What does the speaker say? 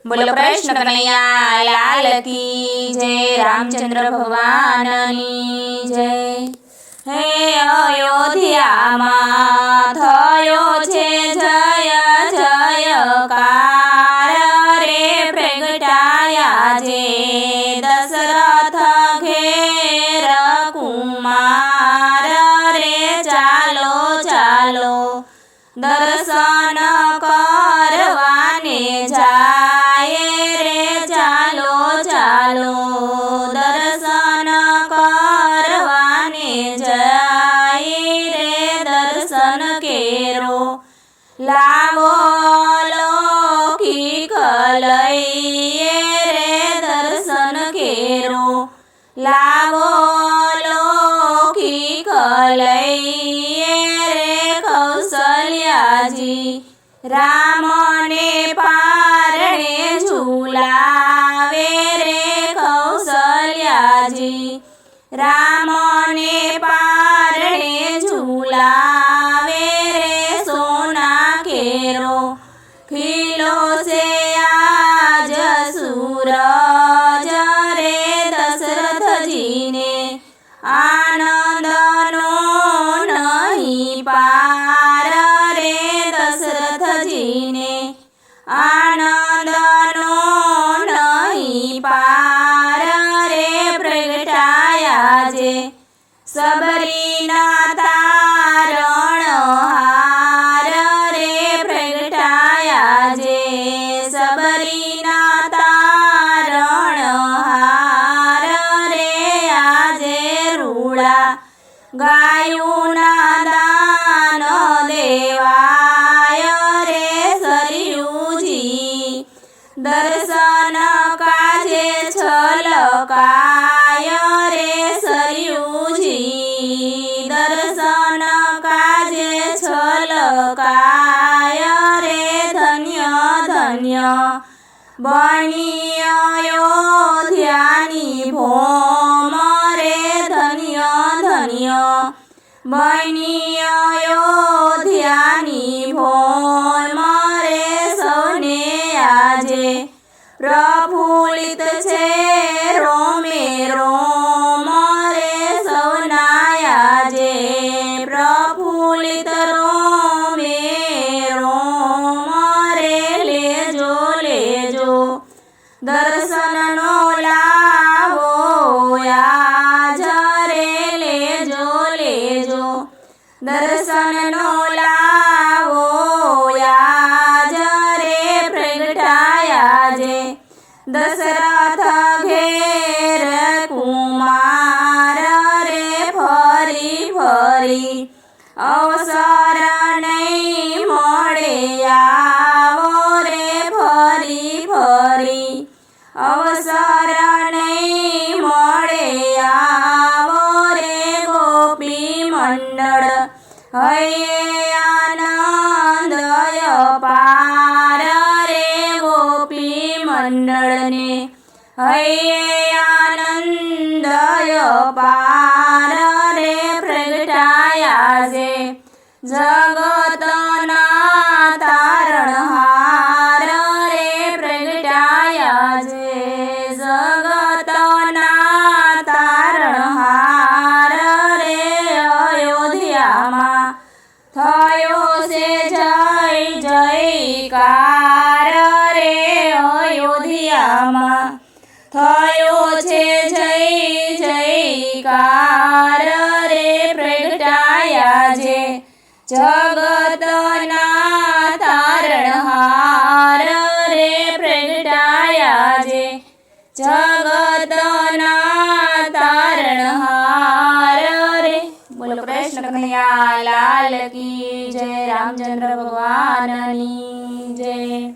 बोलो कृष्ण कन्हैया लाल की जय। रामचंद्र भगवाननी जय। हे अयोध्या मां थयो छे जय जयकार रे प्रगटाया जे दशरथ घेर कुमार रे। चालो चालो दर्शन करवाने जाए रे। चालो चालो दर्शन करवाने जाए रे। दर्शन केरो लावो लौकिक लईए रे। दर्शन केरो लावो लौकिक लईए रे। कौशल्याजी राम ने पारणे झूलावे रे। कौशल्याजी राम ने पारणे झूलावे रे। सोना केरो खिलो से आज सूरज रे। दशरथ जी ने आनंद नो नहीं पार रे। दशरथ जी ने आनंद नो नहीं पार रे। प्रगटाया जे सबरी ना तारणहार रे। प्रगटाया जे सबरी ना तारणहार रे। आजे रूड़ा गायूना दान देवाय रे। सरयूजी दर्शन काजे छलकाय रे। सरयूजी दर्शन काजे छलकाय रे। धन्य धन्य बनी अयोध्यानी भूम रे। धन्य धन्य बनी अयोध्यानी भूम रे। सौने आजे प्रफुल्लित छे रोमे रोम रे। सौनाया जे प्रफुल्लित रोमे रोम रे। लेजो लेजो दर्शन नो लावो आज रे। लेजो लेजो दर्शन नो लावो आज रे। प्रगटाया जे दशरथ घेर कुमार रे। फरी फरी अवसर नहीं मळे आवो रे। फरी फरी अवसर नहीं मळे आवो रे। गोपी मंडळ हये आनंदय पार रे। गोपी मंडळ ने हये आनंदय पार रे। प्रगटाया जे जगतना तारणहार रे। प्रगटाया जे जगतना तारणहार रे। अयोध्या मां थयो से जय जयकार रे। अयोध्या मां थयो छे जय जयकार रे। प्रगटाया जे जगतना तारणहार रे। प्रगटाया जे जगतना तारणहार रे। बोलो कृष्ण कन्हैया लाल की जय। रामचंद्र भगवाननी जय।